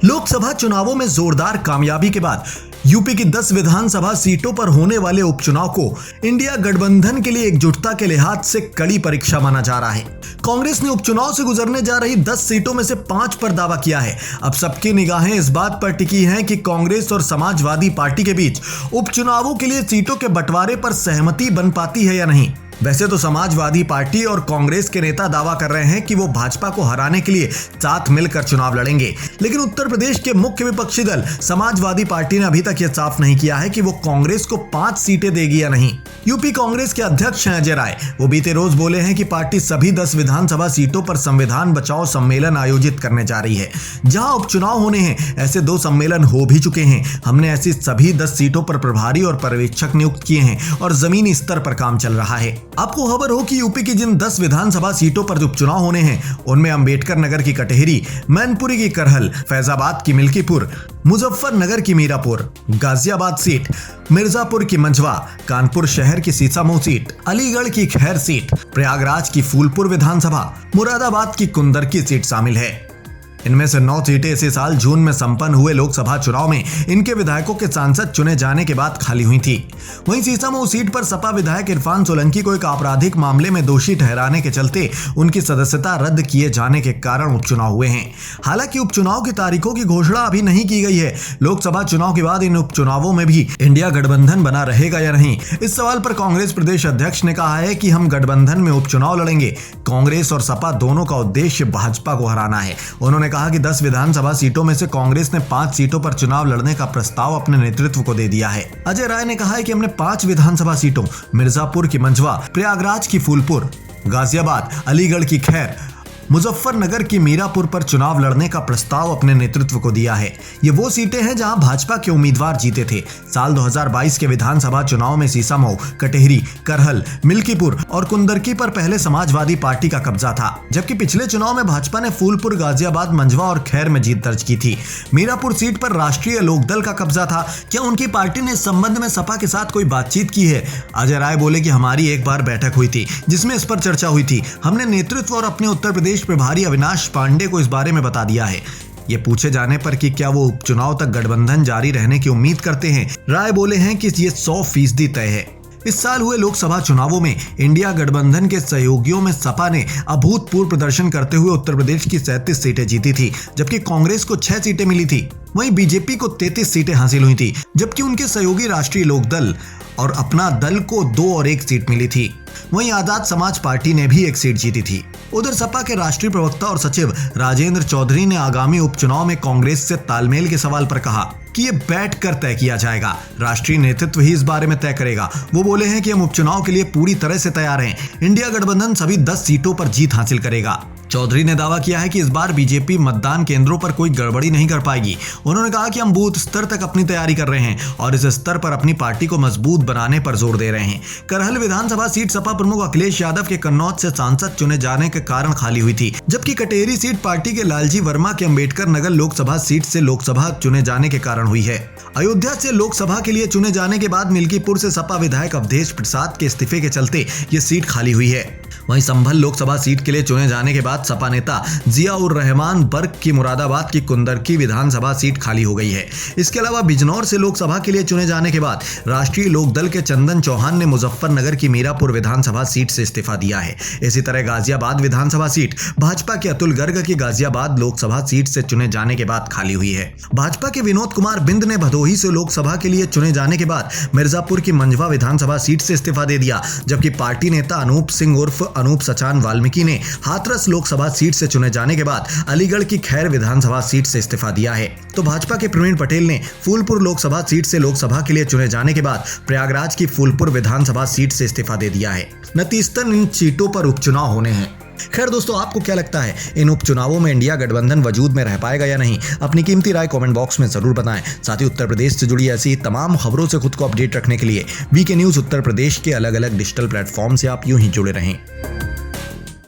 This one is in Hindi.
लोकसभा चुनावों में जोरदार कामयाबी के बाद यूपी की 10 विधानसभा सीटों पर होने वाले उपचुनाव को इंडिया गठबंधन के लिए एकजुटता के लिहाज से कड़ी परीक्षा माना जा रहा है। कांग्रेस ने उपचुनाव से गुजरने जा रही 10 सीटों में से 5 पर दावा किया है। अब सबकी निगाहें इस बात पर टिकी हैं कि कांग्रेस और समाजवादी पार्टी के बीच उपचुनावों के लिए सीटों के बंटवारे पर सहमति बन पाती है या नहीं। वैसे तो समाजवादी पार्टी और कांग्रेस के नेता दावा कर रहे हैं कि वो भाजपा को हराने के लिए साथ मिलकर चुनाव लड़ेंगे, लेकिन उत्तर प्रदेश के मुख्य विपक्षी दल समाजवादी पार्टी ने अभी तक यह साफ नहीं किया है कि वो कांग्रेस को 5 सीटें देगी या नहीं। यूपी कांग्रेस के अध्यक्ष हैं अजय राय। वो बीते रोज बोले हैं कि पार्टी सभी 10 विधानसभा सीटों पर संविधान बचाओ सम्मेलन आयोजित करने जा रही है। जहां उपचुनाव होने हैं, ऐसे 2 सम्मेलन हो भी चुके हैं। हमने ऐसी सभी 10 सीटों पर प्रभारी और पर्यवेक्षक नियुक्त किए हैं और जमीनी स्तर पर काम चल रहा है। आपको खबर हो कि यूपी की जिन 10 विधानसभा सीटों पर उपचुनाव होने हैं, उनमें अंबेडकर नगर की कटहरी, मैनपुरी की करहल, फैजाबाद की मिल्कीपुर, मुजफ्फरनगर की मीरापुर, गाजियाबाद सीट, मिर्जापुर की मंझवा, कानपुर शहर की सीसामऊ सीट, अलीगढ़ की खैर सीट, प्रयागराज की फूलपुर विधानसभा, मुरादाबाद की कुंदरकी सीट शामिल है। इनमें से 9 सीटें इसी साल जून में संपन्न हुए लोकसभा चुनाव में इनके विधायकों के सांसद चुने जाने के बाद खाली हुई थी। वहीं सीसामऊ सीट पर सपा विधायक इरफान सोलंकी को एक आपराधिक मामले में दोषी ठहराने के चलते उनकी सदस्यता रद्द किए जाने के कारण उपचुनाव हुए हैं। हालांकि उपचुनाव की तारीखों की घोषणा अभी नहीं की गई है। लोकसभा चुनाव के बाद इन उपचुनावों में भी इंडिया गठबंधन बना रहेगा या नहीं, इस सवाल पर कांग्रेस प्रदेश अध्यक्ष ने कहा है कि हम गठबंधन में उपचुनाव लड़ेंगे। कांग्रेस और सपा दोनों का उद्देश्य भाजपा को हराना है। उन्होंने कहा कि 10 विधानसभा सीटों में से कांग्रेस ने 5 सीटों पर चुनाव लड़ने का प्रस्ताव अपने नेतृत्व को दे दिया है। अजय राय ने कहा है कि हमने 5 विधानसभा सीटों मिर्जापुर की मंझवा, प्रयागराज की फूलपुर, गाजियाबाद, अलीगढ़ की खैर, मुजफ्फरनगर की मीरापुर पर चुनाव लड़ने का प्रस्ताव अपने नेतृत्व को दिया है। ये वो सीटें हैं जहां भाजपा के उम्मीदवार जीते थे। साल 2022 के विधानसभा चुनाव में सीसामऊ, कटहरी, करहल, मिल्कीपुर और कुंदरकी पर पहले समाजवादी पार्टी का कब्जा था, जबकि पिछले चुनाव में भाजपा ने फूलपुर, गाजियाबाद, मंझवा और खैर में जीत दर्ज की थी। मीरापुर सीट पर राष्ट्रीय लोकदल का कब्जा था। क्या उनकी पार्टी ने इस संबंध में सपा के साथ कोई बातचीत की है? अजय राय बोले कि हमारी एक बार बैठक हुई थी जिसमें इस पर चर्चा हुई थी। हमने नेतृत्व और अपने उत्तर प्रदेश प्रभारी अविनाश पांडे को इस बारे में बता दिया है। ये पूछे जाने पर कि क्या वो उपचुनाव तक गठबंधन जारी रहने की उम्मीद करते हैं, राय बोले हैं कि ये 100% तय है। इस साल हुए लोकसभा चुनावों में इंडिया गठबंधन के सहयोगियों में सपा ने अभूतपूर्व प्रदर्शन करते हुए उत्तर प्रदेश की 37 सीटें जीती थी, जबकि कांग्रेस को 6 सीटें मिली थी। वहीं बीजेपी को 33 सीटें हासिल हुई थी, जबकि उनके सहयोगी राष्ट्रीय लोकदल और अपना दल को 2 और 1 सीट मिली थी। वहीं आजाद समाज पार्टी ने भी 1 सीट जीती थी। उधर सपा के राष्ट्रीय प्रवक्ता और सचिव राजेंद्र चौधरी ने आगामी उपचुनाव में कांग्रेस से तालमेल के सवाल पर कहा कि ये बैठकर तय किया जाएगा, राष्ट्रीय नेतृत्व ही इस बारे में तय करेगा। वो बोले हैं कि हम उपचुनाव के लिए पूरी तरह से तैयार हैं। इंडिया गठबंधन सभी 10 सीटों पर जीत हासिल करेगा। चौधरी ने दावा किया है कि इस बार बीजेपी मतदान केंद्रों पर कोई गड़बड़ी नहीं कर पाएगी। उन्होंने कहा कि हम बूथ स्तर तक अपनी तैयारी कर रहे हैं और इस स्तर पर अपनी पार्टी को मजबूत बनाने पर जोर दे रहे हैं। करहल विधानसभा सीट सपा प्रमुख अखिलेश यादव के कन्नौज से सांसद चुने जाने के कारण खाली हुई थी, जबकि कटेहरी सीट पार्टी के लालजी वर्मा के अंबेडकर नगर लोकसभा सीट से लोकसभा चुने जाने के कारण हुई है। अयोध्या से लोकसभा के लिए चुने जाने के बाद मिल्कीपुर से सपा विधायक अवधेश प्रसाद के इस्तीफे के चलते ये सीट खाली हुई है। वहीं संभल लोकसभा सीट के लिए चुने जाने के बाद सपा नेता जियाउर रहमान बर्क की मुरादाबाद की कुंदरकी विधानसभा सीट खाली हो गई है। इसके अलावा बिजनौर से लोकसभा के लिए चुने जाने के बाद राष्ट्रीय लोकदल के चंदन चौहान ने मुजफ्फरनगर की मीरापुर विधानसभा सीट से इस्तीफा दिया है। इसी तरह गाजियाबाद विधानसभा सीट भाजपा के अतुल गर्ग की गाजियाबाद लोकसभा सीट से चुने जाने के बाद खाली हुई है। भाजपा के विनोद कुमार बिंद ने भदोही से लोकसभा के लिए चुने जाने के बाद मिर्जापुर की मंझवा विधानसभा सीट से इस्तीफा दे दिया, जबकि पार्टी नेता अनूप सिंह उर्फ अनूप सचान वाल्मीकि ने हाथरस लोकसभा सीट से चुने जाने के बाद अलीगढ़ की खैर विधानसभा सीट से इस्तीफा दिया है। तो भाजपा के प्रवीण पटेल ने फूलपुर लोकसभा सीट से लोकसभा के लिए चुने जाने के बाद प्रयागराज की फूलपुर विधानसभा सीट से इस्तीफा दे दिया है। नतीजतन इन सीटों पर उपचुनाव होने हैं। खैर दोस्तों, आपको क्या लगता है, इन उपचुनावों में इंडिया गठबंधन वजूद में रह पाएगा या नहीं? अपनी कीमती राय कमेंट बॉक्स में जरूर बताएं। साथ ही उत्तर प्रदेश से जुड़ी ऐसी तमाम खबरों से खुद को अपडेट रखने के लिए वीके न्यूज उत्तर प्रदेश के अलग अलग डिजिटल प्लेटफॉर्म से आप यूं ही जुड़े रहें।